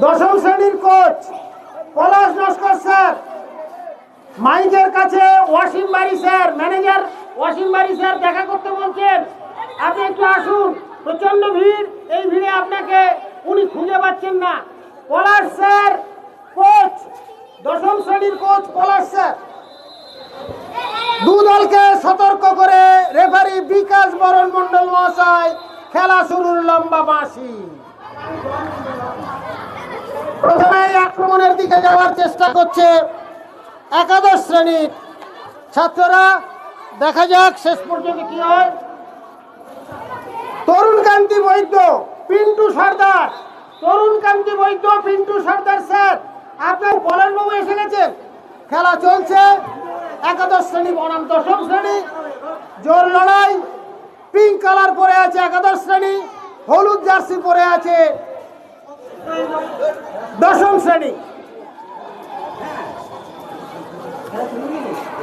দশম শ্রেণীর কোচ পলাশ নস্কর স্যার মাইকের কাছে ওয়াসিম বাড়ি স্যার, ম্যানেজার ওয়াসিম বাড়ি স্যার দেখা করতে বলছেন। আপনি একটু আসুন, প্রচন্ড ভিড়। এই ভিড়ে আপনাকে উনি খুঁজে পাচ্ছেন না। পলাশ স্যার কোচ, দশম শ্রেণীর কোচ পলাশ স্যার। দু দলকে সতর্ক করে রেফারি বিকাশ বরণ মন্ডল মহাশয় খেলা শুরুর লম্বা বাঁশি। প্রথমে আক্রমণের দিকে যাওয়ার চেষ্টা করছে একাদশ শ্রেণীর ছাত্ররা। দেখা যাক শেষ পর্যন্ত কি হয়। তরুণকান্তি বৈদ্য, পিন্টু সর্দার, তরুণকান্তি বৈদ্য, পিন্টু সর্দার স্যার, আপনার পলাশবাবু এসে গেছেন। খেলা চলছে একাদশ শ্রেণী বনাম দশম শ্রেণী। জোর লড়াই। পিঙ্ক কালার পরে আছে একাদশ শ্রেণী, হলুদ জার্সি পরে আছে দশম শ্রেণী।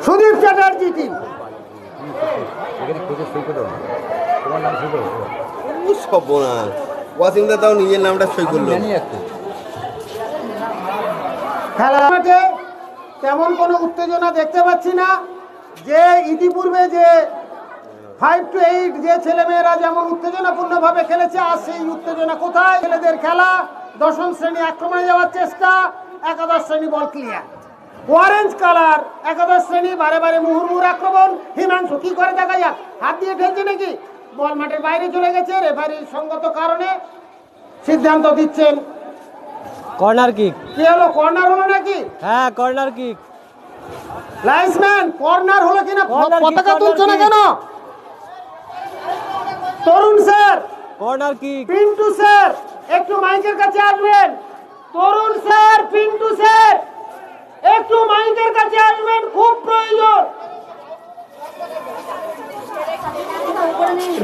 সুদীপ চ্যাটার্জি টিম। নিজের নামটা সই করলো। খেলা মাঠে তেমন কোনো উত্তেজনা দেখতে পাচ্ছি না। যে ইতিপূর্বে যে 5 to 8 যে ছেলেমেয়েরা যেমন উত্তেজনাপূর্ণ ভাবে খেলেছে, আর সেই উত্তেজনা কোথায়? ছেলেদের খেলা। দশম শ্রেণী আক্রমণে যাওয়ার চেষ্টা, একাদশ শ্রেণী বল ক্লিয়ার। অরেঞ্জ কালার একাদশ শ্রেণী, বারে বারে মুহুর্মুহুর আক্রমণ। হিমাংশু কি করে দেখা যাক, হাত দিয়ে ঠেলছে নাকি? বল মাঠের বাইরে চলে গেছে। রেফারির সঙ্গত কারণে সিদ্ধান্ত দিচ্ছেন কর্নার কিক। কি হলো, কর্নার হলো নাকি? হ্যাঁ, কর্নার কিক। লাইন্সম্যান কর্নার হলো কিনা পতাকা তুলছে না কেন? Tarun sir, corner kick. Pintu sir একটু মাইকের কাছে আসবেন। তরুণ স্যার, পিন্টু স্যার একটু মাইকের কাছে আসবেন, খুব প্রয়োজন।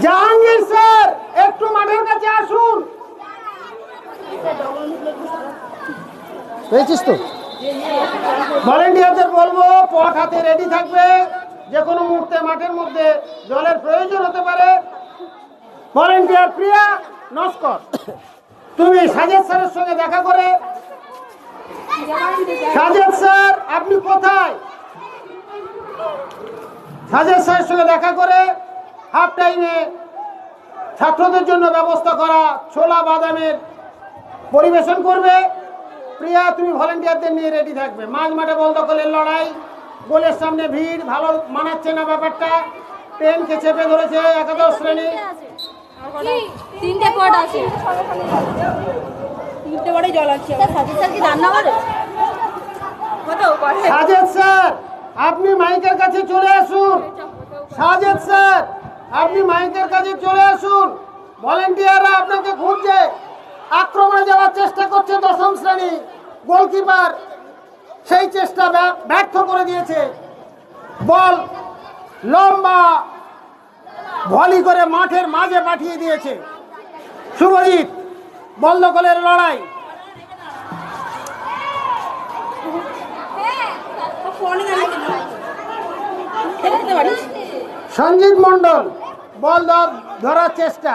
জাহাঙ্গীর স্যার একটু মাঠের কাছে আসুন। পেয়েছিস তো? ভলেন্টিয়ারদের বলবো পট হাতে রেডি থাকবে, যে কোনো মুহূর্তে মাঠের মধ্যে জলের প্রয়োজন হতে পারে। ভলেন্টিয়ার প্রিয়া নস্কর, তুমি সাজেদ স্যারের সঙ্গে দেখা করে। সাজেদ স্যার আপনি কোথায়? সাজেদ স্যারের সঙ্গে দেখা করে হাফ টাইমে ছাত্রদের জন্য ব্যবস্থা করা ছোলা বাদামের পরিবেশন করবে। প্রিয়া তুমি ভলেন্টিয়ারদের নিয়ে রেডি থাকবে। মাঝ মাঠে বল দখলের লড়াই, গোলের সামনে ভিড়, ভালো মানাচ্ছে না ব্যাপারটা। পেনকে চেপে ধরেছে একাদশ শ্রেণী। তিনটে পট আছে, তিনটে পটে জল আছে। সাজেদ স্যার কি রান্না করে? সাজেদ স্যার আপনি মাইকের কাছে চলে আসুন। সাজেদ স্যার আপনি মাইকের কাছে চলে আসুন। ভলেন্টিয়াররা আপনাকে খুঁজছে। আক্রমণে যাওয়ার চেষ্টা করছে দশম শ্রেণী। গোলকিপার সেই চেষ্টা ব্যর্থ করে দিয়েছে। বল লম্বা ভলি করে মাঠের মাঝে পাঠিয়ে দিয়েছে শুভজিৎ। বল দখলের লড়াই। সঞ্জিত মন্ডল বল ধরার চেষ্টা,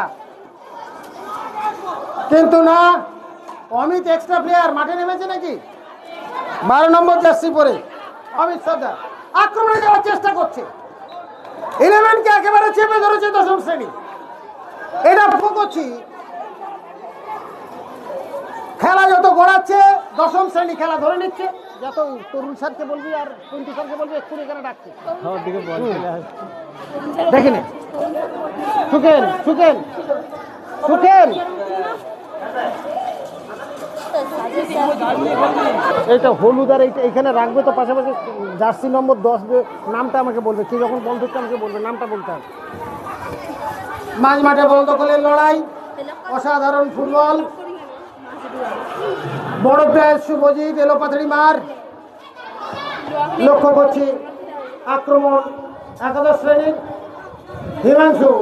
কিন্তু না। অমিত এক্সট্রা প্লেয়ার মাঠে নেমেছে নাকি? 12 নম্বর জার্সি পরে অমিত সর্দার আক্রমণে যাওয়ার চেষ্টা করছে। 11কে একেবারে চেপে ধরেছে দশম শ্রেণী। এটা করছি খেলা যত গড়াচ্ছে দশম শ্রেণী খেলা ধরে নিচ্ছে। যত তরুণ স্যারকে বলবি আর পিন্টু স্যারকে বলবি এক্ষুনি এখানে ডাকছে। দেখে নে, সুখেন সুখেন সুখেন, এইটা হলুদ আর এইটা এখানে রাখবে তো পাশাপাশি। জার্সি নম্বর 10 নামটা আমাকে বলবে, কি যখন বল ধরতে আমাকে বলবে, নামটা বলতে হবে। মাঝ মাঠে বল দখলের লড়াই, অসাধারণ ফুটবল। বড় প্লেয়ার শুভজিৎ এলোপাথাড়ি মার। লক্ষ্য করছি আক্রমণ একাদশ শ্রেণীর। হিমাংশু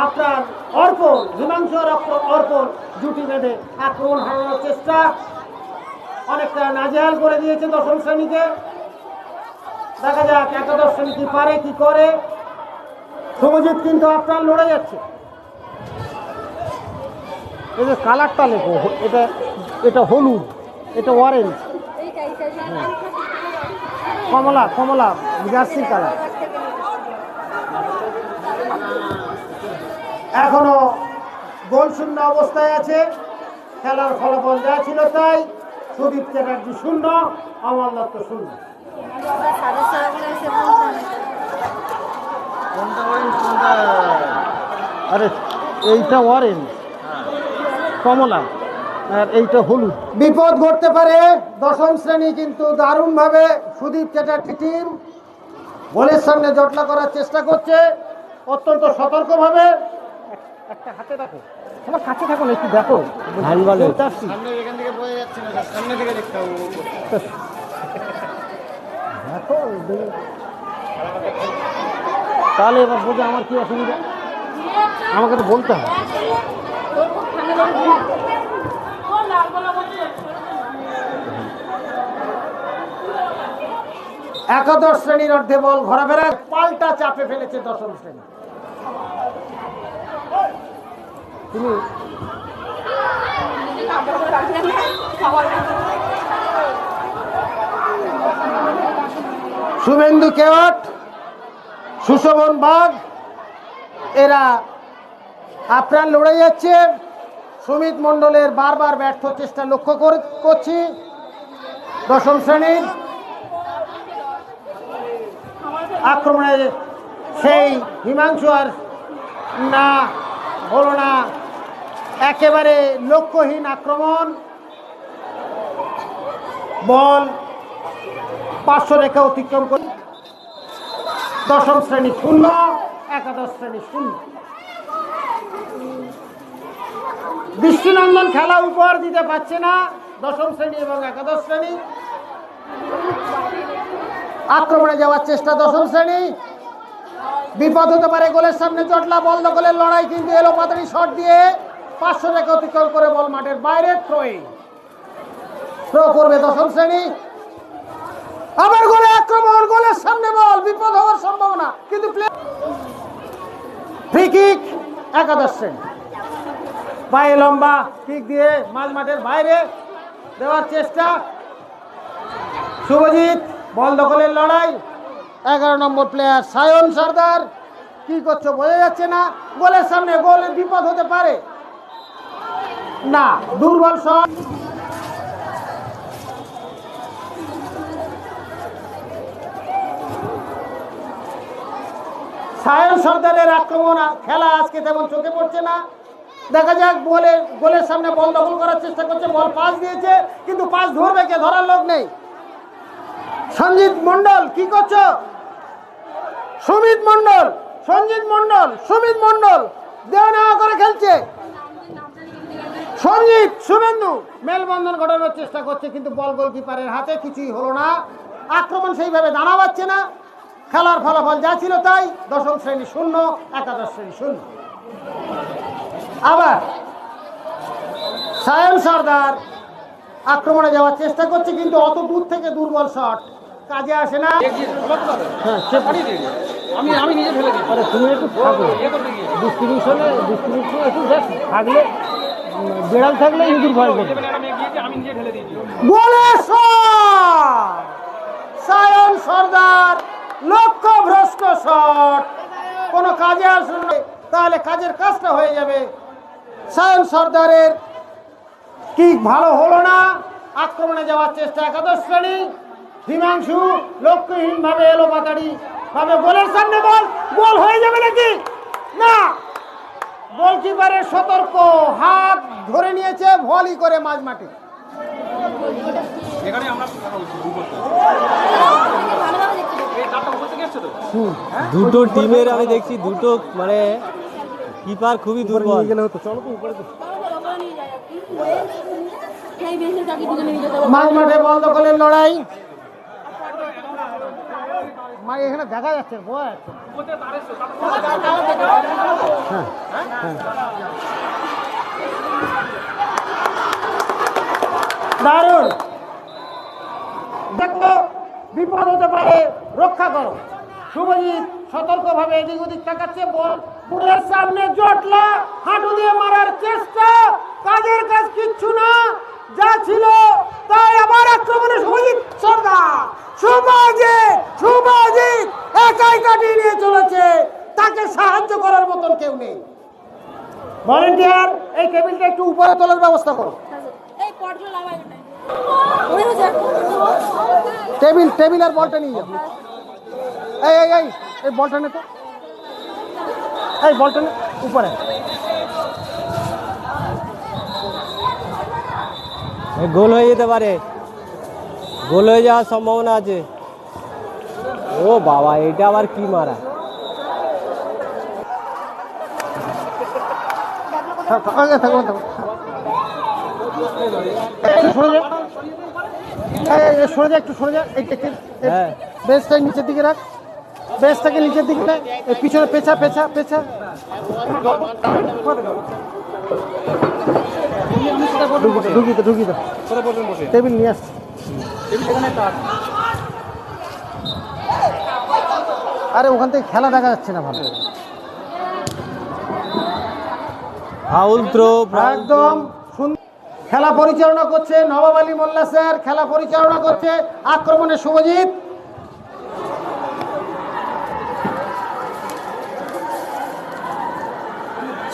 আপনার অর্পণ, হিমাংশু আর অর্পণ জুটি বেঁধে আক্রমণ হারানোর চেষ্টা, অনেকটা নাজেহাল করে দিয়েছে দশম শ্রেণীকে। দেখা যাক একাদশ শ্রেণী কি পারে কি করে। শুভজিৎ কিন্তু আপনার লড়ে যাচ্ছে। এই যে কালারটা লেখো, এটা এটা হলুদ, এটা অরেঞ্জ, কমলা কমলা জার্সি কালার। এখনো গোল শূন্য অবস্থায় আছে। খেলার ফলাফল যা ছিল তাই। সুদীপ চ্যাটার্জি 0, অমল দত্ত 0। আরে এইটা অরেঞ্জ, কমলা, আর এইটা হলুদ। বিপদ ঘটতে পারে। দশম শ্রেণী কিন্তু দারুণভাবে সুদীপ চ্যাটার্জি টিম গোলের সামনে জটলা করার চেষ্টা করছে অত্যন্ত সতর্কভাবে। একটা হাতে দেখো, তোমার কাছে থাকো না, একটু দেখো। হ্যান্ডবলের। দেখো, তাহলে এবার বোঝা আমার কি অসুবিধা, আমাকে তো বলতে হবে। একাদশ শ্রেণীর অর্ধে বল ঘোরাফেরা, পাল্টা চাপে ফেলেছে দশম শ্রেণী। তুমি শুভেন্দু কেওট, সুশোভন বাগ এরা আপ্রাণ লড়ে যাচ্ছে। সুমিত মণ্ডলের বারবার ব্যর্থ চেষ্টা লক্ষ্য করছি দশম শ্রেণীর। আক্রমণে সেই হিমাংশু আর না হলো না, একেবারে লক্ষ্যহীন আক্রমণ। বল 500 রেখা অতিক্রম করে দশম শ্রেণী 0, একাদশ শ্রেণী 0। দৃষ্টিনন্দন খেলা উপহার দিতে পারছে না দশম শ্রেণী এবং একাদশ শ্রেণী। আক্রমণে যাওয়ার চেষ্টা দশম শ্রেণী, বিপদ হতে পারে। গোলের সামনে জটলা, বল দখলের লড়াই, কিন্তু এলো পাতারি শট দিয়ে 500 রেখা অতিক্রম করে বল মাঠের বাইরে। থ্রো করবে দশম শ্রেণী। আবার গোলে আক্রমণ, গোলের সামনে বল, বিপদ হওয়ার সম্ভাবনা, কিন্তু ফ্রি কিক একাদশ শ্রেণী। পায়ে লম্বা কিক দিয়ে মাঝ মাঠের বাইরে দেওয়ার চেষ্টা। শুভজিৎ, বল দখলের লড়াই। 11 নম্বর প্লেয়ার সায়ন সর্দার, কি করছো বোঝা যাচ্ছে না। গোলের সামনে, গোলের বিপদ হতে পারে না, দুর্বল শট। সায়ন সর্দারের আক্রমণ খেলা আজকে তেমন চোখে পড়ছে না। দেখা যাক, গোলের সামনে বল দখল করার চেষ্টা করছে, বল পাস দিয়েছে, কিন্তু পাস ধরবে কে, ধরার লোক নেই। সঞ্জিত মণ্ডল, কি করছো? সুমিত মণ্ডল, সঞ্জিত মণ্ডল, সুমিত মণ্ডল দেওয়া নেওয়া করে খেলছে। সঞ্জিত শুভেন্দু মেলবন্ধন ঘটানোর চেষ্টা করছে, কিন্তু বল গোলকিপারের হাতে, কিছুই হলো না। আক্রমণ সেইভাবে দানা পাচ্ছে না। খেলার ফলাফল যা ছিল তাই। দশম শ্রেণী 0, একাদশ শ্রেণী 0। আবার সায়ন সর্দার আক্রমণে যাওয়ার চেষ্টা করছে, কিন্তু অত দূর থেকে দুর্বল শট কাজে আসে না। আমি নিজে ফেলে দিই। আরে তুমি একটু থাকো, ডিস্ট্রিবিউশনে একটু থাকলে, বেড়াল থাকলে ইঁদুর ভয় করবে। আমি নিজে ঢেলে দিয়েছি। গোলের শট, সায়ন সর্দার, লক্ষ্য ভ্রষ্ট শট, কোনো কাজে আসলে তাহলে কাজের কাজটা হয়ে যাবে। সায়ন সর্দারের কিক ভালো হলো না। আক্রমণে যাওয়ার চেষ্টা একাদশ শ্রেণী। হিমাংশু লক্ষ্যহীন ভাবে এলো পাতাড়ি ভাবে গোলের সামনে, বল গোল হয়ে যাবে নাকি না, গোলকিপারের সতর্ক, হাত ধরে নিয়েছে, ভলি করে মাঝ মাঠে। এখানে আমরা কথা বলছি দুটো টিমের আমি দেখছি, দুটো মানে কিপার খুবই দুর্বল। গেলে হতো, চলো তো উপরে। মাঝ মাঠে বল দখলের লড়াই। এখানে দেখা যাচ্ছে, বোঝা যাচ্ছে। দারুণ, দেখো বিপদ হতে পারে, রক্ষা করো। শুভজিৎ সতর্কভাবে এদিক ওদিক তাকাচ্ছে, বল বুটের সামনে জটলা, হাঁটু দিয়ে মারার চেষ্টা, ছিল, তাই আবার আক্রমণে শুভজিৎ সরকার। শুভজিৎ একাই কাটিয়ে নিয়ে চলেছে, তাকে সাহায্য করার মতন কেউ নেই। ভলেন্টিয়ার, এই টেবিলটা একটু উপরে তোলার ব্যবস্থা করো। এই পটগুলো লাগাই না। টেবিল আর বলটা নিয়ে যাও। এই বলটা নে তো, এই বলটা নে উপরে। গোল হয়ে যেতে পারে, গোল হয়ে যাওয়ার সম্ভাবনা আছে। ও বাবা, এটা আবার কি মারা! একটু সরে যা। হ্যাঁ, বেসটা নিচের দিকে রাখ, বেসটাকে নিচের দিকে রাখ। পিছনে পেছা। ঢুকি দাও। টেবিল নিয়ে আসছি। আরে ওখান থেকে খেলা দেখা যাচ্ছে না ভালো। ফাউল থ্রো, একদম খেলা পরিচালনা করছে নবাব আলী মোল্লা স্যার, খেলা পরিচালনা করছে। আক্রমণে শুভজিৎ,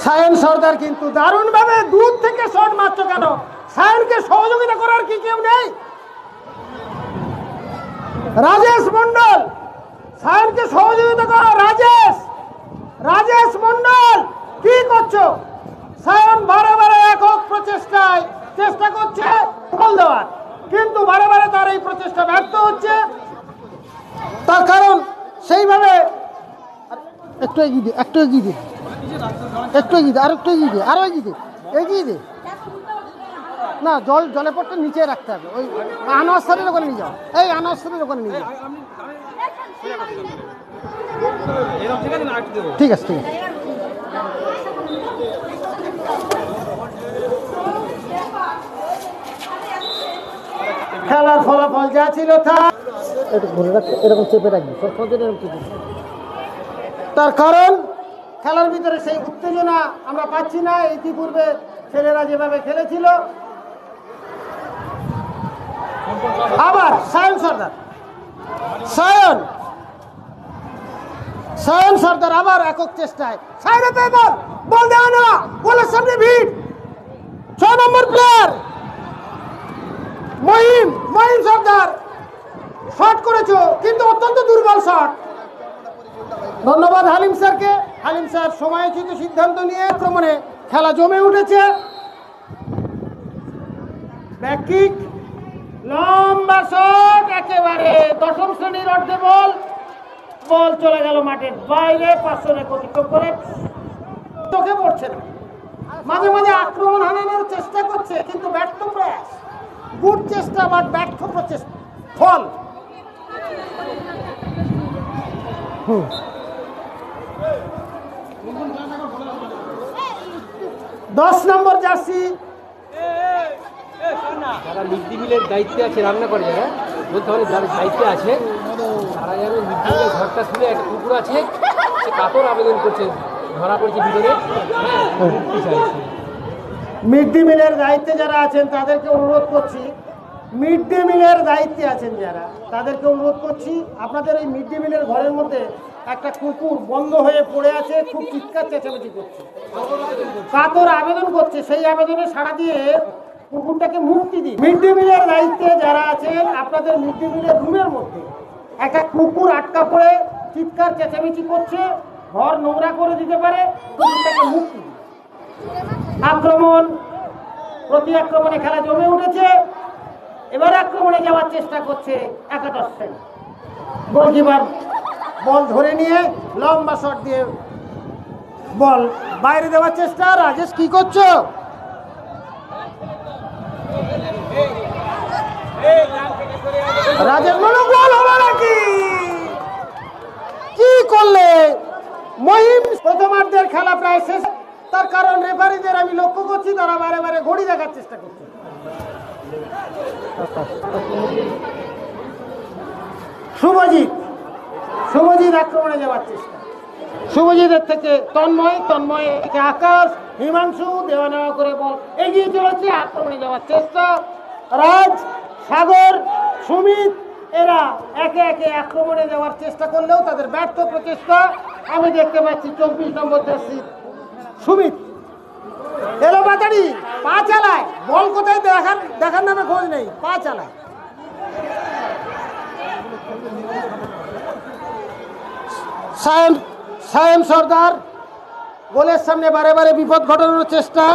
সায়ন সর্দার কিন্তু দারুণভাবে দূর থেকে শট মারছো কেন? সায়নকে সহযোগিতা করার কি কেউ নেই? রাজেশ মন্ডল, সায়নকে সহযোগিতা করো। রাজেশ মন্ডল কি করছো? সায়ন বারে একক প্রচেষ্টায় চেষ্টা করছে গোল দেওয়ার, কিন্তু বারে তার এই প্রচেষ্টা ব্যর্থ হচ্ছে। তার কারণ সেইভাবে একটু এগিয়ে দে, আরো এগিয়ে দে। না, জলে পড়তে নিচে রাখতে হবে। ওই আনোয়ার স্যারের ওখানে নিয়ে যাও, আনোয়ার স্যারের ওখানে নিয়ে যাও। ঠিক আছে। খেলার ফলাফল যা ছিল তা এরকম চেপে রাখবি, তার কারণ খেলার ভিতরে সেই উত্তেজনা আমরা পাচ্ছি না। ইতিপূর্বে ছেলেরা যেভাবে খেলেছিল। আবার সায়ন সর্দার আবার একক চেষ্টায়। বল দেওয়া না, বলের সামনে ভিড়। 6 নম্বর প্লেয়ার মহিম সর্দার শট করেছো, কিন্তু অত্যন্ত দুর্বল শট। ধন্যবাদ হালিম স্যারকে। হালিম স্যার সময়োচিত সিদ্ধান্ত নিয়ে আক্রমণে খেলা জমে উঠেছে। ব্যাক কিক, লম্বা শট, একেবারে দশম শ্রেণীর অর্ধে বল চলে গেল মাঠের বাইরে। 500 অতিক্রম করে চোখে পড়ছে না। মাঝে আক্রমণ হানানোর চেষ্টা করছে, কিন্তু ব্যর্থ প্রয়াস। গুড চেষ্টা বাট ব্যর্থ প্রচেষ্টা, ফল। 10 নম্বর জার্সি। যারা মিড ডে মিলের দায়িত্বে আছে, রান্না করে যারা বলতে হবে, যারা দায়িত্বে আছে তারা যেন মিড ডে মিলের ঘরটা খুলে একটা কুকুর আছে, সে কাতর আবেদন করছে, ধরা পড়ছে ভিতরে। মুক্তি চাইছে। মিড ডে মিলের দায়িত্বে যারা আছেন তাদেরকে অনুরোধ করছি, আপনাদের এই মিড ডে মিলের ঘরের মধ্যে একটা কুকুর বন্ধ হয়ে পড়ে আছে, খুব চিৎকার চেঁচামেচি করছে, কাতর আবেদন করছে। সেই আবেদনে সাড়া দিয়ে কুকুরটাকে মুক্তি দিন। মিড ডে মিলের দায়িত্বে যারা আছেন, আপনাদের মিড ডে মিলের রুমের মধ্যে একটা কুকুর আটকা পড়ে চিৎকার চেঁচামেচি করছে, ঘর নোংরা করে দিতে পারে, কুকুরটাকে মুক্তি দিন। প্রতি আক্রমণে খেলা জমে উঠেছে। এবার আক্রমণে যাওয়ার চেষ্টা করছে একাদশ শ্রেণী। গোলকিপার বল ধরে নিয়ে লম্বা শট দিয়ে বল বাইরে দেওয়ার চেষ্টা। রাজেশ কি করছো? রাজেশ গোল হলো নাকি? কি করলে? মহিম প্রথমার্ধের খেলা প্রায় শেষ। তার কারণ রেফারিদের আমি লক্ষ্য করছি, তারা বারে ঘড়ি দেখার চেষ্টা করছে। শুভজিৎ আক্রমণে যাওয়ার চেষ্টা। শুভজিতের থেকে তন্ময় থেকে আকাশ, হিমাংশু দেওয়া নেওয়া করে বল এগিয়ে চলেছে। আক্রমণে যাওয়ার চেষ্টা, রাজ, সাগর, সুমিত এরা একে একে আক্রমণে যাওয়ার চেষ্টা করলেও তাদের ব্যর্থ প্রচেষ্টা আমি দেখতে পাচ্ছি। 24 নম্বর জার্সি সুমিত এলো বাতাড়ি, পা চালায়, বল কোথায় দেখার নামে খোঁজ নেই, পা চালায়। সায়েম সর্দার গোলের সামনে বারে বারে বিপদ ঘটানোর চেষ্টা।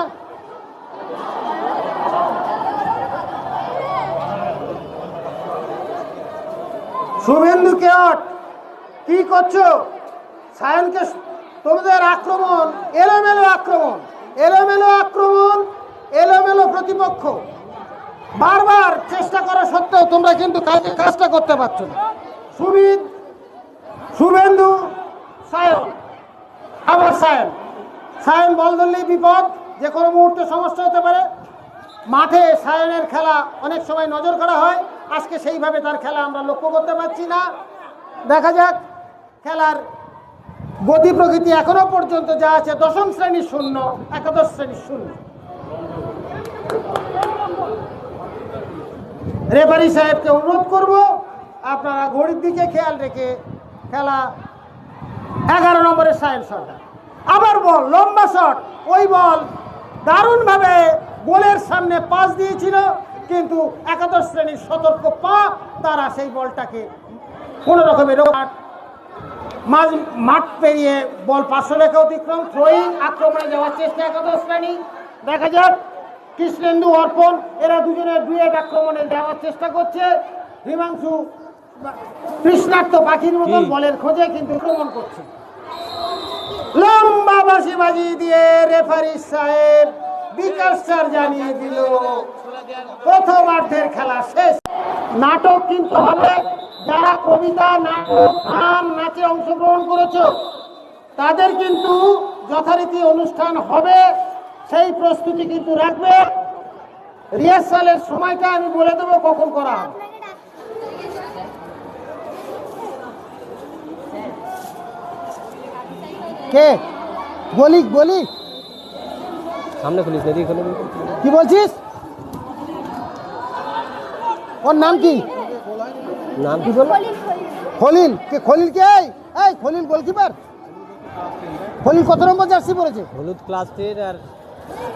শুভেন্দু কেওট কি করছো? সায়নকে তোমাদের আক্রমণ, এলোমেলো আক্রমণ, এলোমেলো আক্রমণ, এলোমেলো প্রতিপক্ষ। বারবার চেষ্টা করা সত্ত্বেও তোমরা কিন্তু কাজটা করতে পারছো না। সুমিত, শুভেন্দু, সায়ন, আবার সায়ন। সায়ন বল ধরলেই বিপদ, যে কোনো মুহূর্তে সমস্যা হতে পারে। মাঠে সায়নের খেলা অনেক সময় নজর করা হয়, আজকে সেইভাবে তার খেলা আমরা লক্ষ্য করতে পারছি না। দেখা যাক খেলার গতি প্রকৃতি এখনো পর্যন্ত যা আছে, দশম শ্রেণীর 0, একাদশ শ্রেণীর 0। রেফারি সাহেবকে অনুরোধ করব আপনারা ঘড়ির দিকে খেয়াল রেখে খেলা। 11 নম্বরের সায়ন সরকার, আবার বল, লম্বা শট, ওই বল দারুণভাবে গোলের সামনে পাস দিয়েছিল, কিন্তু একাদশ শ্রেণীর সতর্ক পা তারা সেই বলটাকে কোনো রকমের মাঠ পেরিয়ে বল 500 রেখা অতিক্রম, থ্রোয়িং, আক্রমণে যাওয়ার চেষ্টা একাদশ শ্রেণী। দেখা যাক কৃষ্ণেন্দু, অর্পণ এরা দুজনে ডুয়েট আক্রমণে যাওয়ার চেষ্টা করছে। হিমাংশু কৃষ্ণার্থ পাখির মতন বলের খোঁজে কিন্তু আক্রমণ করছে। লম্বা বাঁশি বাজিয়ে দিয়ে রেফারি সাহেব বিকাশ স্যার জানিয়ে দিল প্রথমার্ধের খেলা শেষ। নাটক কিন্তু হবে, যারা কবিতা, নাটক, গান, নাচে অংশগ্রহণ করেছে তাদের কিন্তু যথারীতি অনুষ্ঠান হবে, সেই প্রস্তুতি কিন্তু রাখবে। রিহার্সালের সময়টা আমি বলে দেবো কখন করা হবে। কে বলি সামনে খুলিস, দেরি খুলে কি বলছিস? ওর নাম কি? নাম কি বলো? খলিল। কে খলিল? কে? এই খলিল গোলকিপার। খলিল কত নম্বর জার্সি পরেছে? হলুদ ক্লাস 10 আর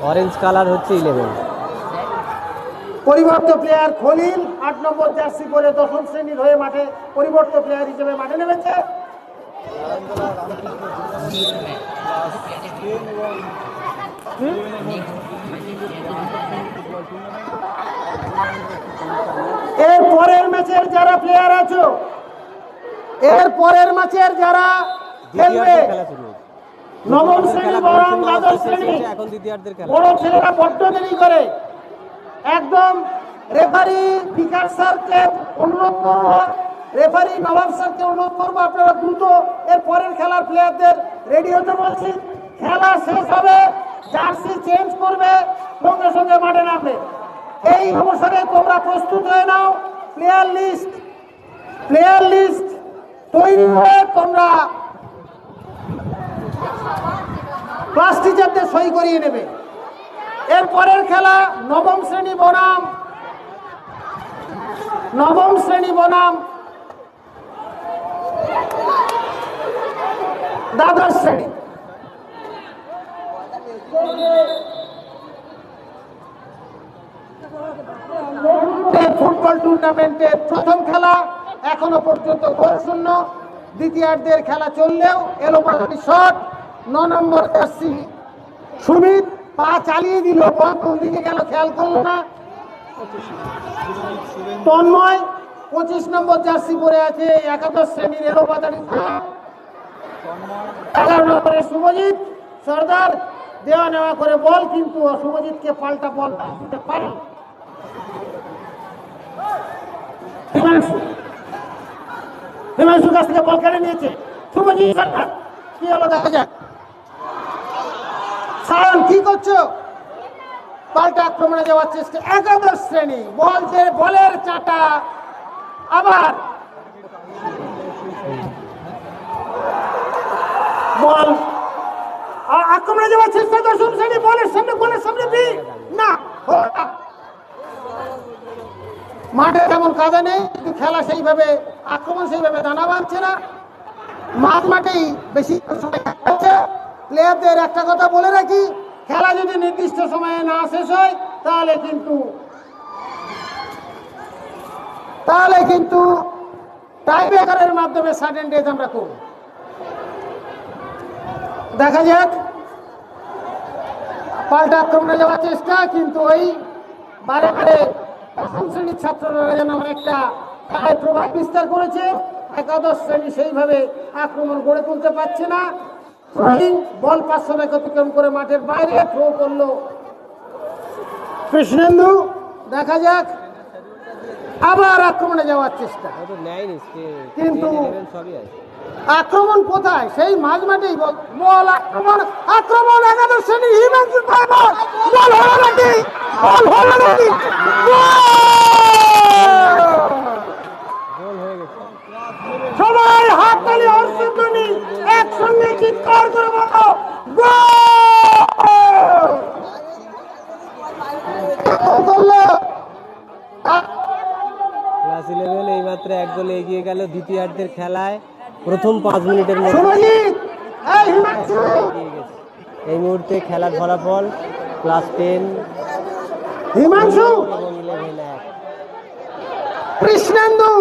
অরেঞ্জ কালার হচ্ছে 11। পরিবর্ত প্লেয়ার খলিল 8 নম্বর জার্সি পরে দশম শ্রেণীর হয়ে মাঠে পরিবর্ত প্লেয়ার হিসেবে মাঠে নেমেছে। এর পরের ম্যাচের যারা প্লেয়ার আছো, এর পরের ম্যাচের যারা খেলবে, খেলা শুরু হয়েছে। নবম শ্রেণী বরং দ্বাদশ শ্রেণী, এখন দ্বিতীয়ার্ধের খেলা। বড় ছেলেরা বড্ড দেরি করে। একদম রেফারি বিকাশ স্যারকে অনুরোধ করব, রেফারি নবাব স্যারকে অনুরোধ করবো আপনারা দ্রুত এর পরের খেলার প্লেয়ারদের রেডি হতে বলছি। খেলা শেষ হবে, জার্সি চেঞ্জ করবে, সঙ্গে সঙ্গে মাঠে নামবে। এই অবসরে তোমরা প্রস্তুত হয়ে নাও। প্লেয়ার লিস্ট তৈরি হয়ে তোমরা ক্লাস টিচারদের সই করিয়ে নেবে। এর পরের খেলা নবম শ্রেণী বনাম দ্বাদশ শ্রেণী। ফুটবল টুর্নামেন্টের প্রথম খেলা, এখনো পর্যন্ত গোল শূন্য। দ্বিতীয়ার্ধের খেলা চললেও এলোপাতাড়ি শট। 9 নম্বর জার্সি সুমিত পা চালিয়ে দিল, বল কোন দিকে গেল খেয়াল করল না। তন্ময় 25 নম্বর জার্সি পরে আছে একাদশ শ্রেণীর এলোপাতাড়ি। 11 নম্বরে শুভজিৎ সর্দার দেওয়া নেওয়া করে বল, কিন্তু শুভজিৎকে পাল্টা বল দিতে পারে। হিমাংশু কাছ থেকে বল কেড়ে নিয়েছে শুভজিৎ সর্দার। কি হলো দেখা যাক। সায়ন কি করছো? পাল্টা আক্রমণে যাওয়ার চেষ্টা একাদশ শ্রেণী। বলের চাটা আবার বল আক্রমণে যাওয়ার চেষ্টা দশম শ্রেণী। গোলের সামনে বি না, মাঠে তেমন কাদা নেই, কিন্তু খেলা সেইভাবে আক্রমণ সেইভাবে দানা বাঁধছে না, মাঠেই বেশি সময় হচ্ছে। প্লেয়ারদের একটা কথা বলে রাখি, খেলা যদি নির্দিষ্ট সময়ে না শেষ হয় তাহলে কিন্তু টাই ব্রেকারের মাধ্যমে সাডেন ডেথ আমরা করব। দেখা যাক, পাল্টা আক্রমণে যাওয়ার চেষ্টা, কিন্তু ওই বারে বারে প্রথম শ্রেণীর ছাত্ররা যেন অনেকটা খেলায় প্রভাব বিস্তার করেছে, একাদশ শ্রেণী সেইভাবে আক্রমণ গড়ে তুলতে পারছে না। বল 500 অতিক্রম করে মাঠের বাইরে থ্রো করলো কৃষ্ণেন্দু। দেখা যাক, আবার আক্রমণে যাওয়ার চেষ্টা, হয়তো নেয়নি, কিন্তু সবই আছে। আক্রমণ কোথায়? সেই মাঝ মাঠেই বল আক্রমণ একাদশ শ্রেণীর হিমাংশু বল হলো নাকি, বল হলো নাকি, গোল হয়ে গেছে। সবাই হাততালি হর্ষধ্বনি একসঙ্গে চিৎকার করে বলো গোল! ক্লাস 11 এইমাত্র 1 গোলে এগিয়ে গেল দ্বিতীয়ার্ধের খেলায়। প্রথম 5 মিনিটের মধ্যে শুভজিৎ, এই হিমাংশু, এগিয়ে গেছে। এই মুহূর্তে খেলার ফলাফল ক্লাস 10 হিমাংশু এবং 11 1। কৃষ্ণেন্দু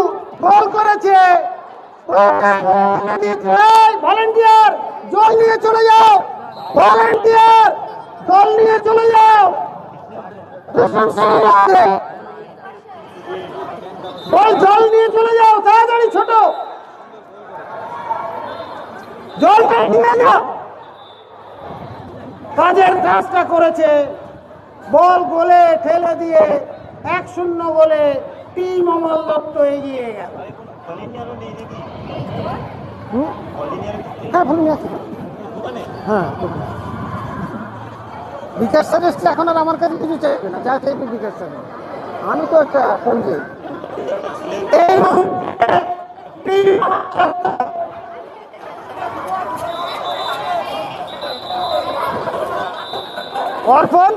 গোল করেছে। ভলেন্টিয়ার জল নিয়ে চলে যাও, ভলেন্টিয়ার জল নিয়ে চলে যাও, জল নিয়ে চলে যাও তাড়াতাড়ি, ছোট জল নিয়ে যাও। কাজের কাজটা করেছে, বল গোলে ঠেলে দিয়ে 1-0 গোলে টিম অমল দত্ত এগিয়ে গেল। হ্যাঁ, বিকাশ স্যার এসছে, এখন আর আমার কাছে কিছু চাইবে না, যা চাইবে বিকাশ স্যার। আমি তো একটা সঙ্গে এই অর্পণ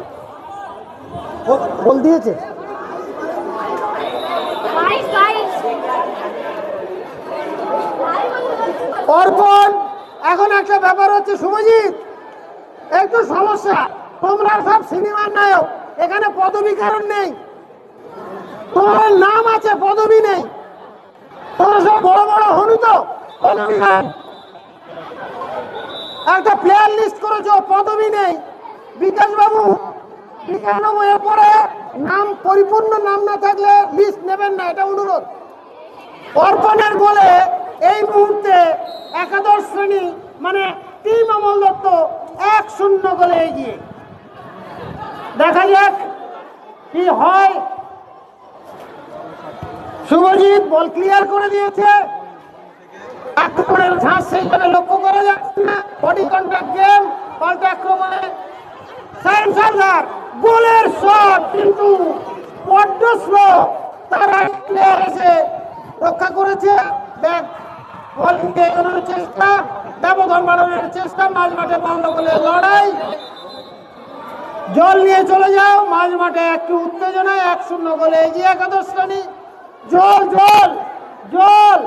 বল দিয়েছে। অর্পণ, এখন একটা ব্যাপার হচ্ছে শুভজিৎ, একটু সমস্যা, তোমরা সব সিনেমার নায়ক, এখানে পদবী কারণ নেই, তোমার নাম আছে পদবী নেই, তোমরা সব বড় বড় হনু তো পদবী নেই। একটা প্লেয়ার লিস্ট করেছো, পদবী নেই। বিকাশ বাবু এরপরে নাম, পরিপূর্ণ নাম না থাকলে লিস্ট নেবেন না, এটা অনুরোধ। অর্পণের বলে এই মুহূর্তে একাদশ শ্রেণী মানে টিম অমল দত্ত 1-0 গোলে এগিয়ে। দেখা যাক কি হয়। শুভজিৎ বল ক্লিয়ার করে দিয়েছে, আক্রমণের ঝাঁস সেইভাবে লক্ষ্য করা যাচ্ছে না, বডি কন্ট্যাক্ট গেম, পাল্টা আক্রমণে সাইন সার্জার গোলের শট, কিন্তু বড্ড স্লো, তার আগে প্লেয়ার এসে রক্ষা করেছে। ব্যাক বলিংকে এগোনোর চেষ্টা, ব্যবধান বাড়ানোর চেষ্টা, মাঝ মাঠে বন্ধ করে লড়াই। জল নিয়ে চলে যাও, মাঝ মাঠে একটু উত্তেজনায় 1-0 গোলে এগিয়ে একাদশ শ্রেণী। জল জল জল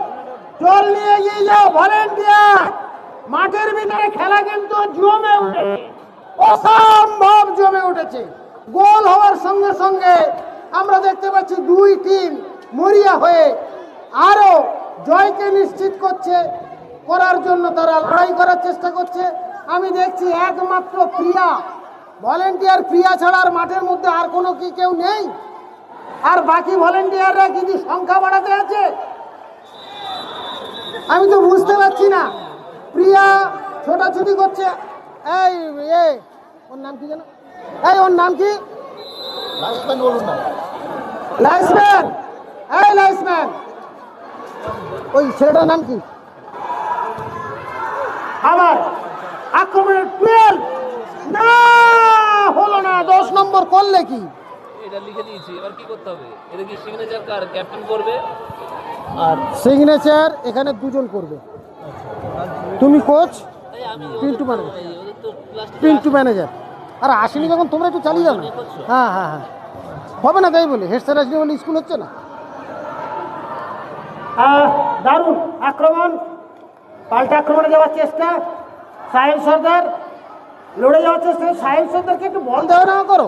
জল নিয়ে এগিয়ে যাও, ভলেন্টিয়ার। মাঠের ভিতরে খেলা কিন্তু জমে উঠেছে, অসম্ভব জমে উঠেছে। গোল হওয়ার সঙ্গে সঙ্গে আমরা দেখতে পাচ্ছি দুই টিম মরিয়া হয়ে আরো জয়কে নিশ্চিত করার জন্য তারা লড়াই করার চেষ্টা করছে। আমি দেখছি একমাত্র প্রিয়া, ভলেন্টিয়ার প্রিয়া ছাড়া আর মাঠের মধ্যে আর কোনো কি কেউ নেই, আর বাকি ভলেন্টিয়াররা কিন্তু সংখ্যা বাড়াতে আছে, আমি তো বুঝতে পারছি না। প্রিয়া ছোটাছুটি করছে, এই ওর নাম কি জানো, ওর নাম কি, লাইসম্যান, লাইসম্যান, ওই ছেলেটার নাম কি? আবার আক্রমণের 12 না হলো না, 10 নম্বর করলে কি? এটা লিখে দিয়েছি, এবার কি করতে হবে? এটা কি সিগনেচার কার ক্যাপ্টেন করবে? আর সিগনেচার এখানে দুজন করবে, তুমি কোচ, তাই আমি পিন্টু ম্যানেজার, ওদের তো ক্লাস পিন্টু ম্যানেজার। আর আসেনি যখন তোমরা একটু চালিয়ে যাও না। হ্যাঁ হ্যাঁ হ্যাঁ, হবে না তাই বলে, হেড স্যার আসলে বলে স্কুল হচ্ছে না। দারুণ আক্রমণ, পাল্টা আক্রমণে যাওয়ার চেষ্টা, সাহেব সর্দার লড়ে যাওয়ার চেষ্টা। সাহেব সর্দারকে একটু বল দেওয়া না করো।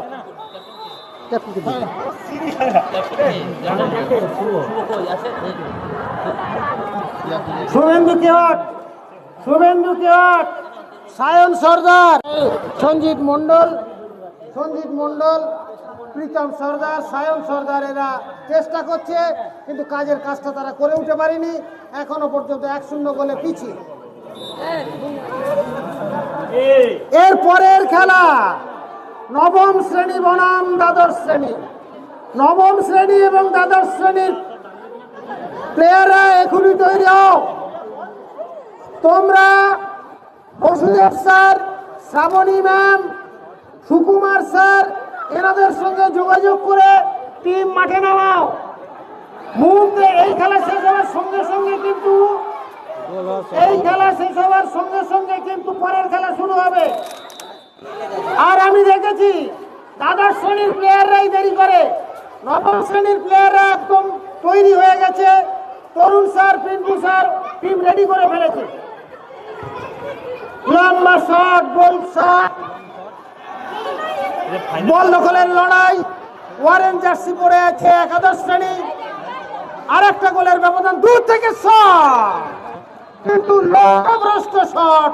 শুভেন্দু কেওয়াট, শুভেন্দু কেওয়াট, সায়ন সর্দার, সঞ্জিত মণ্ডল, সঞ্জিত মণ্ডল, প্রীতম সর্দার, সায়ন সর্দার এরা চেষ্টা করছে, কিন্তু কাজের কাজটা তারা করে উঠতে পারেনি। এখনো পর্যন্ত 1-0 গোলে পিছিয়ে। এর পরের খেলা নবম শ্রেণী বনাম দ্বাদশ শ্রেণী। নবম শ্রেণী এবং দ্বাদশ শ্রেণীর প্লেয়াররা এখনই তৈরি হও। তোমরা Basudev sir, Shrabani ma'am, Sukumar sir এনাদের সঙ্গে যোগাযোগ করে টিম মাঠে নামাও। মুহূর্তে এই খেলা শেষ হওয়ার সঙ্গে সঙ্গে কিন্তু পরের খেলা শুরু হবে। আর আমি দেখেছি দ্বাদশ শ্রেণীর প্লেয়াররাই দেরি করে, নবম শ্রেণীর প্লেয়াররা একদম তৈরি হয়ে গেছে। Tarun sir, Pintu sir team ready করে ফেলেছে। লম্বা শট, গোল শট, বল দখলের লড়াই। ওয়ারেন জার্সি পরে আছে একাদশ শ্রেণী। আর একটা গোলের ব্যবধান, দূর থেকে শট, কিন্তু লক্ষ্যভ্রষ্ট শট।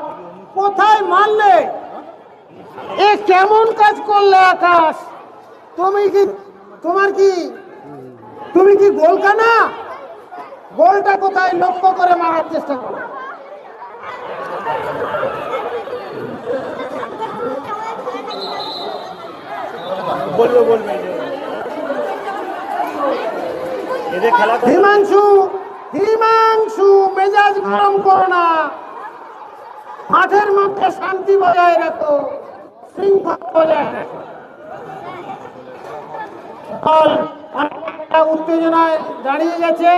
কোথায় মারলে? এ কেমন কাজ করলে আকাশ? তুমি কি গোল কানা? গোলটা কোথায় লক্ষ্য করে মারার চেষ্টা করো। হিমাংশু মেজাজ গরম করো না, মাঠের মধ্যে শান্তি বজায় রাখো, শৃঙ্খলা বজায় রাখো। উত্তেজনায় দাঁড়িয়ে গেছে।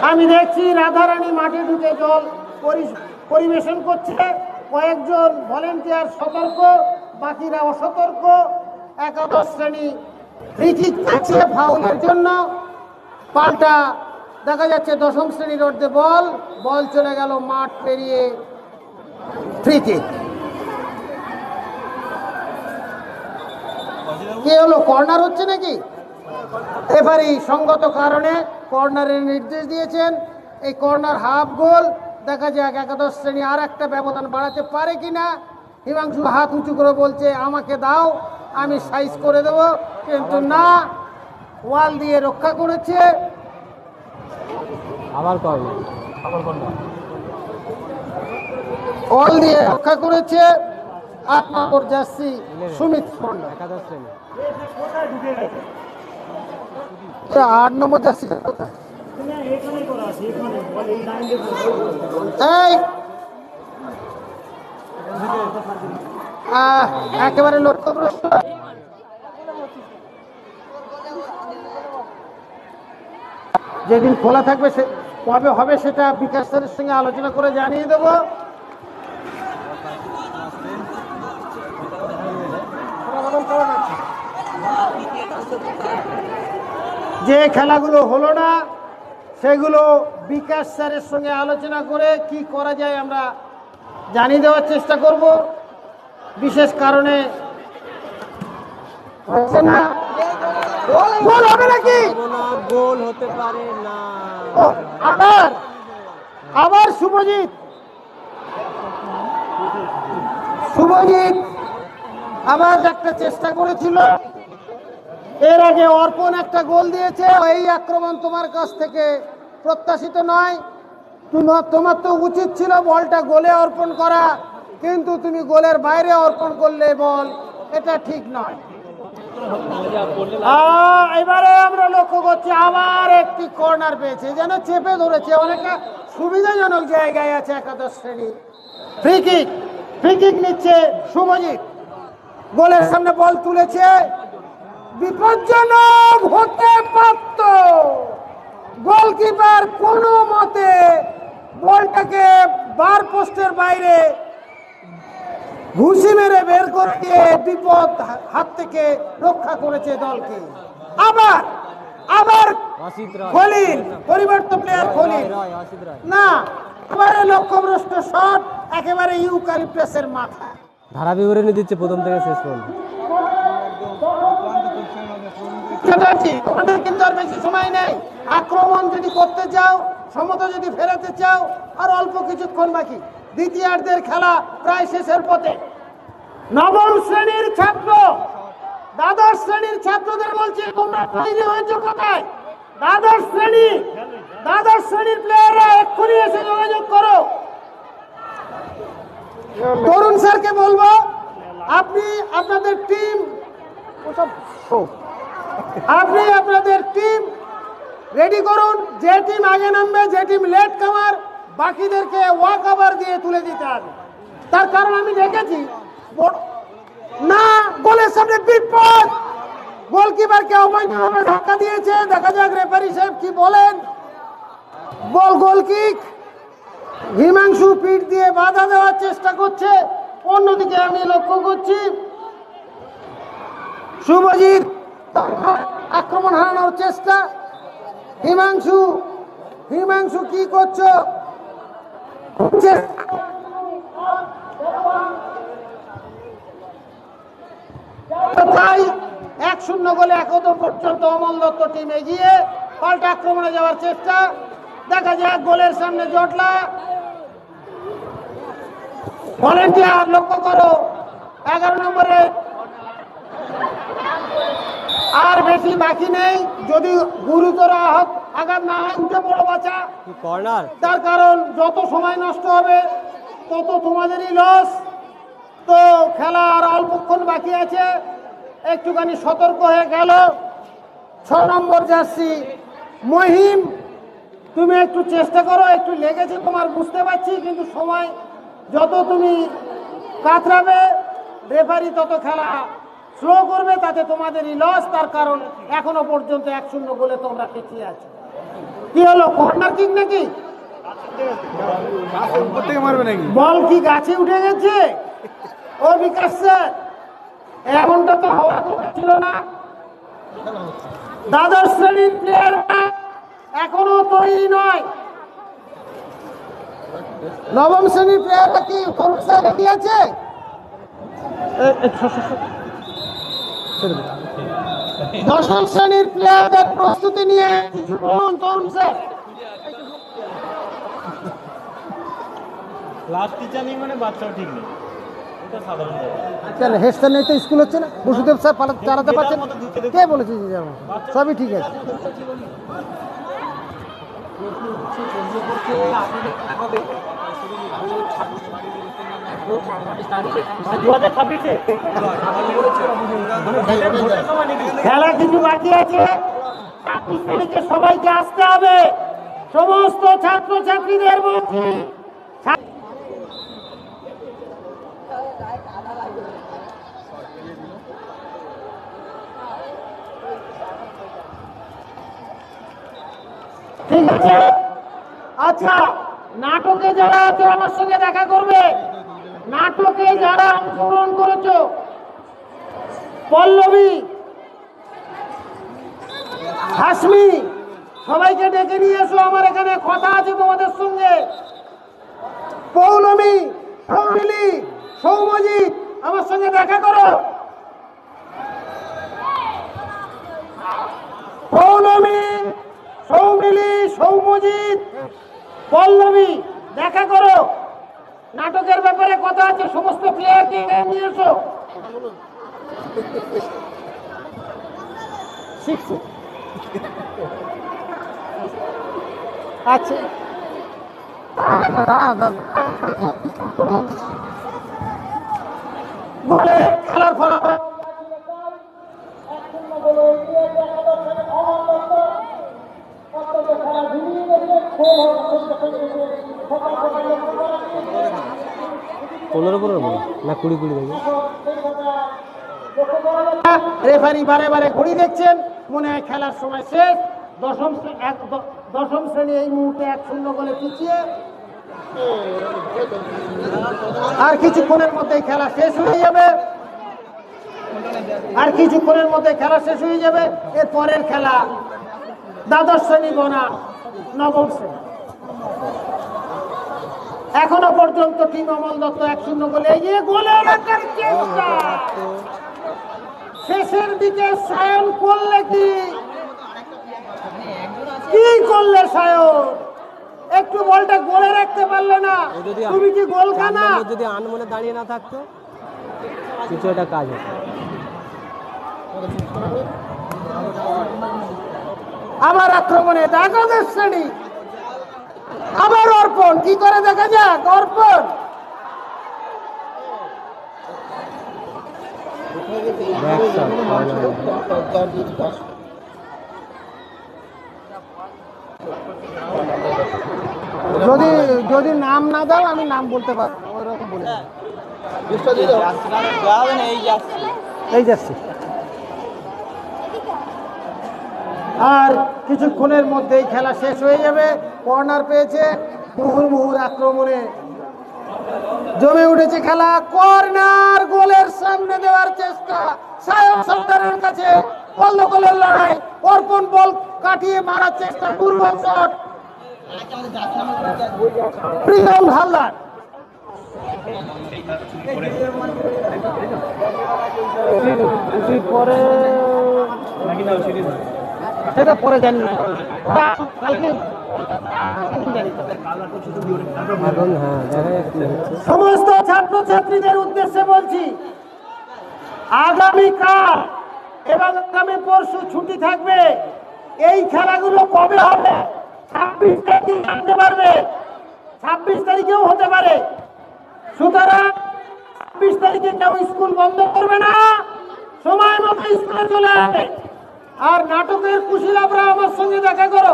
আমি দেখছি রাধারানী মাঠে ঢুকে জল পরিবেশন করছে। কয়েকজন ভলেন্টিয়ার সতর্ক, বাকিরা অসতর্ক। একাদশ শ্রেণী ফ্রি কিক পাচ্ছে ফাউলের জন্য। পাল্টা দেখা যাচ্ছে দশম শ্রেণীর অর্ধে বল চলে গেল মাঠ পেরিয়ে। ফ্রি কিক কি হলো? কর্নার হচ্ছে নাকি? রেফারি সঙ্গত কারণে কর্নারের নির্দেশ দিয়েছেন। এই কর্নার হাফ গোল। দেখা যাক একাদশ শ্রেণী আর একটা ব্যবধান বাড়াতে পারে কিনা। হিমাংশু হাত উঁচু করে বলছে আমাকে দাও, আমি সাইজ করে দেব, কিন্তু না, ওয়াল দিয়ে রক্ষা করেছে। ওয়াল দিয়ে রক্ষা করেছে 8 নম্বর জার্সি সুমিত মণ্ডল। 8 নম্বর জার্সি একেবারে লক্ষ্যভ্রষ্ট। যেদিন খোলা থাকবে কবে হবে সেটা বিকাশ স্যারের সঙ্গে আলোচনা করে জানিয়ে দেব। যে খেলাগুলো হলো না সেগুলো বিকাশ স্যারের সঙ্গে আলোচনা করে কি করা যায় আমরা জানিয়ে দেওয়ার চেষ্টা করব। বিশেষ কারণে গোল হবে নাকি? গোল হতে পারে না। আবার শুভজিৎ আবার একটা চেষ্টা করেছিল। এর আগে অর্পণ একটা গোল দিয়েছে। এই আক্রমণ তোমার কাছ থেকে প্রত্যাশিত নয়। তোমার তো উচিত ছিল বলটা গোলে অর্পণ করা, কিন্তু তুমি গোলের বাইরে অর্পণ করলে বল, এটা ঠিক নয়। এবারে আমরা লক্ষ্য করছি আবার একটি কর্নার পেয়েছে, যেন চেপে ধরেছে। অনেকটা সুবিধাজনক জায়গায় আছে একাদশ শ্রেণী। ফ্রি কিক নিচ্ছে শুভজিৎ। গোলের সামনে বল তুলেছে, বিপজ্জনক হতে পারত। গোলকিপার কোনো মতে বলটাকে বার পোস্টের বাইরে ঘুষি মেরে বের করে দিয়ে বিপদ হাত থেকে রক্ষা করেছে দলকে। আবার আবার অসিত রায় খলিল, পরিবর্তন প্লেয়ার খলিল রায় অসিত রায় না, এবারে লক্ষ্যভ্রষ্ট শট একেবারে ইউক্যালিপটাসের মাথা। ধারা বিবরণী দিচ্ছে প্রথম থেকে শেষ পর্যন্ত। সেটা ঠিক, ওদের কিন্তু আর বেশি সময় নেই। আক্রমণ যদি করতে চাও, সমতা যদি ফেরাতে চাও, আর অল্প কিছুক্ষণ বাকি। দ্বিতীয়ার্ধের খেলা প্রায় শেষের পথে। নবম শ্রেণীর ছাত্র, দ্বাদশ শ্রেণীর ছাত্রদের বলছি তোমরা তৈরি হয়েছো কোথায়? দ্বাদশ শ্রেণীর প্লেয়াররা এক্ষুনি এসে যোগাযোগ করো। তরুণ স্যারকে বলবো আপনি আপনাদের টিম রেডি করুন। যে টিম আগে নামবে, যে টিম লেট কামার, বাকিদেরকে ওয়াক ওভার দিয়ে তুলে দিতে হবে। তার কারণ আমি দেখেছি না, গোলের সামনে বিপদ, গোলকিপারকে অবৈধভাবে ধাক্কা দিয়েছে। দেখা যাক রেফারি সাহেব কি বলেন। গোল কিক, হিমাংশু পিঠ দিয়ে বাধা দেওয়ার চেষ্টা করছে। অন্যদিকে আমি লক্ষ্য করছি শুভজিৎ আক্রমণ হারানোর চেষ্টা। হিমাংশু কি করছো? তাই 1-0 গোলে এখনো পর্যন্ত অমল দত্ত টিম এগিয়ে। পাল্টা আক্রমণে যাওয়ার চেষ্টা, দেখা যাক। গোলের সামনে জটলা, ভলেন্টিয়ার লক্ষ্য করো 11 নম্বরে। আর বেশি বাকি নেই, যদি গুরুতর আঘাত না হয় উঠে পড়ো বাঁচা। কর্নার, তার কারণ যত সময় নষ্ট হবে তত তোমাদেরই লস। তো খেলা আর অল্পক্ষণ বাকি আছে, একটুখানি সতর্ক হয়ে গেল। 6 নম্বর জার্সি মহিম, তুমি একটু চেষ্টা করো। একটু লেগেছে তোমার, বুঝতে পারছি, কিন্তু সময় যত তুমি কাতরাবে রেফারি তত খেলা স্লো করবে, তাতে তোমাদেরই লস। তার কারণ এখনো পর্যন্ত 1-0 গোলে তোমরা পিছিয়ে আছো। কি হলো, কর্নার কিক নাকি? বল কি গাছে উঠে গেছে? ও বিকাশ স্যার, এমনটা তো হওয়ার কথা ছিল না। দ্বাদশ শ্রেণীর প্লেয়ার এখনো তৈরি নয়। নবম শ্রেণীর প্লেয়ারটা কি রেডি আছে? দশম শ্রেণীর প্লেয়ারদের প্রস্তুতি নিয়ে তরুণ স্যার। ক্লাস টিচার নেই মানে বাচ্চাও ঠিক নেই, এটা সাধারণ ব্যাপার। কেন হেডস্যার নেই তো স্কুল হচ্ছে না? বসুদেব স্যার চালাতে পারছেন? কে বলেছে যে সবই ঠিক আছে? খেলা কিছু বাকি আছে, সবাইকে আসতে হবে। সমস্ত ছাত্রছাত্রীদের বলছি, ঠিক আছে? আচ্ছা, নাটকে যারা আছে আমার সঙ্গে দেখা করবে। নাটকে যারা অংশগ্রহণ করেছো, পল্লবী, হাসমি, সবাইকে ডেকে নিয়ে এসো। আমার এখানে কথা আছে তোমাদের সঙ্গে। পৌলমী, সৌমিলি, সৌমজিৎ, আমার সঙ্গে দেখা করো। পৌলমী, সৌমিলি, সৌমজিৎ, পল্লবী, দেখা করো। নাটকের ব্যাপারে কথা আছে, সমস্ত প্লেয়ারকে নিয়ে এসো। আচ্ছা, বলে খেলার ফলাফল পনেরো না 20 দেখি। রেফারি বারে বারে ঘড়ি দেখছেন, মনে হয় খেলার সময় শেষ। দশম শ্রেণী এই মুহূর্তে 1-0 গোলে পিছিয়ে। আর কিছুক্ষণের মধ্যে খেলা শেষ হয়ে যাবে। এর পরের খেলা দ্বাদশ শ্রেণী বনাম নবম শ্রেণী। এখনো পর্যন্ত টিম অমল দত্ত 1-0 গোলে এগিয়ে, গোলে রাখার চেষ্টা শেষের দিকে সায়ন করলে কি করলে সায়ন, একটু বলটা গোলে রাখতে পারলে না, তুমি কি গোল খানা? যদি আনমনে দাঁড়িয়ে না থাকতো কিছু একটা কাজ হতো। আবার আক্রমণে দ্বাদশ শ্রেণী, আবার অর্পণ, কি করে দেখা যাক অর্পণ। যদি যদি নাম না দাও আমি নাম বলতে পারবো, ওইরকম বলে এই যাচ্ছি। আর কিছুক্ষণের মধ্যেই খেলা শেষ হয়ে যাবে। কর্নার পেয়েছে, মুহুর্মুহুর আক্রমণে জমে উঠেছে খেলা। কর্নার, গোলের সামনে দেওয়ার চেষ্টা সায়ন সর্দারের কাছে, বল দখলের লড়াই, অর্পণ বল কাটিয়ে মারার চেষ্টা, দুর্বল শট প্রিয়ম হালদার। পরে সেটা পরে জানি না, সমস্ত ছাত্রছাত্রীদের উদ্দেশ্যে বলছি, আগামীকাল এবং আগামী পরশু ছুটি থাকবে। এই খেলাগুলো কবে হবে 26 তারিখে জানতে পারবে, 26 তারিখেও হতে পারে। সুতরাং 26 তারিখে কেউ স্কুল বন্ধ করবে না, সময় মতো স্কুলে চলে আসবে। আর নাটকের কুশীলবরা আমার সঙ্গে দেখা করো।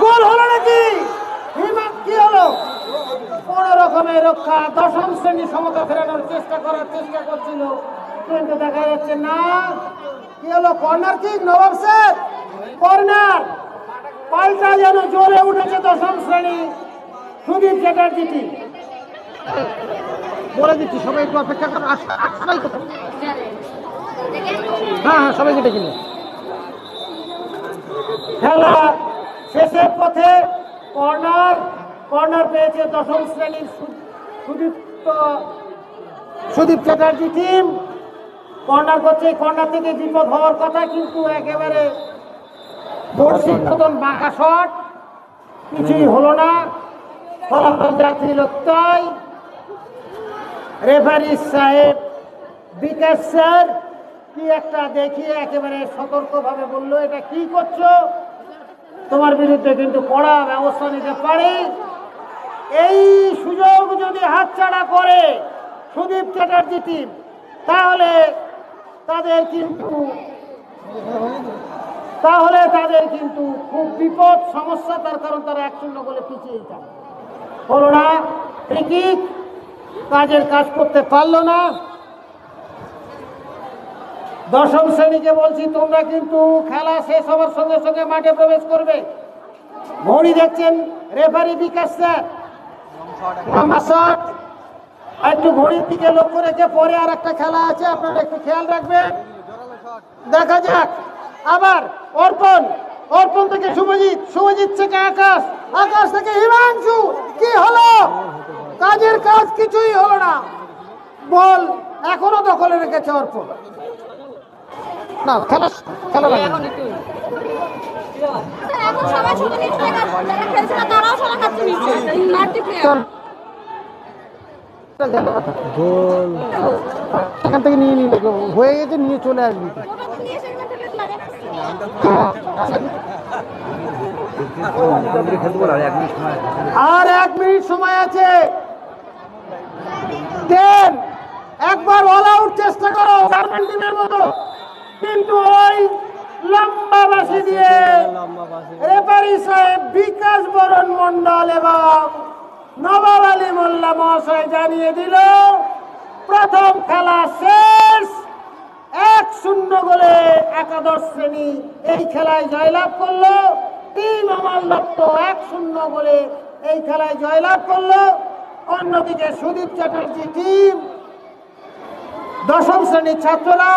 গোল হলো নাকি? হিমাক কি হলো? কোন রকমের রক্ষা, দশম শ্রেণী সমতা ফেরানোর চেষ্টা করছিল, কিন্তু দেখা যাচ্ছে না। কি হলো? কর্নার কিক, নবাব স্যার কর্নার, পাল্টা যেন জোরে উঠেছে দশম শ্রেণী সুদীপ চ্যাটার্জি টিম। বলে দিচ্ছি সবাই একটু অপেক্ষা করো। হ্যাঁ, সবাইকে ডেকে নিন। খেলা শেষের পথে, কর্নার পেয়েছে দশম শ্রেণীর সুদীপ চ্যাটার্জি টিম। কর্নার করছে, কর্নার থেকে বিপদ হওয়ার কথা, কিন্তু একেবারে বর্ষির মতন বাঁকা শট, কিছুই হলো না। ফলাফল যাত্রী তাই রেফারি সাহেব বিকাশ স্যার কি একটা দেখিয়ে একেবারে সতর্কভাবে বললো, এটা কি করছো, তোমার বিরুদ্ধে কিন্তু কড়া ব্যবস্থা নিতে পারে। এই সুযোগ যদি হাতছাড়া করে সুদীপ চ্যাটার্জি টিম, তাহলে তাদের কিন্তু খুব বিপদ সমস্যা, তার কারণ তারা 1-0 গোলে পিছিয়ে যায়। হলো না, ঠিকই কাজের কাজ করতে পারলো না। দশম শ্রেণীকে বলছি, তোমরা কিন্তু খেলা শেষ হওয়ার সঙ্গে সঙ্গে মাঠে প্রবেশ করবে। ঘড়ি দেখছেন রেফারি বিকাশ স্যার, একটু ঘড়ির দিকে লক্ষ্য রেখে পরে আর একটা খেলা আছে, আপনারা একটু খেয়াল রাখবেন। দেখা যাক। আবার অর্পণ থেকে শুভজিৎ থেকে আকাশ থেকে হিমাংশু, কি হলো? কাজের কাজ কিছুই হলো না, বল এখনো দখলে রেখেছে অর্পণ। না, খেলা এখন সবাই শুধু নিচ্ছে, যারা খেলছে না তারাও সবাই খাচ্ছে নিচ্ছে, মারতে প্লেয়ার। গোল এখান থেকে নিয়ে নিলে হয়ে গেছে, নিয়ে চলে আসবি। আর 1 মিনিট সময় আছে। একবার অল আউট চেষ্টা করো জার্মান টিমের মতো, কিন্তু ওই লম্বা বাঁশি দিয়ে রেফারি সাহেব বিকাশ বরণ মন্ডল এবং নবাব আলী মোল্লা মহাশয় জানিয়ে দিল প্রথম খেলা শেষ। 1-0 গোলে একাদশ শ্রেণী এই খেলায় জয়লাভ করলো। টিম অমল দত্ত 1-0 গোলে এই খেলায় জয়লাভ করলো। অন্যদিকে সুদীপ চ্যাটার্জি টিম দশম শ্রেণীর ছাত্ররা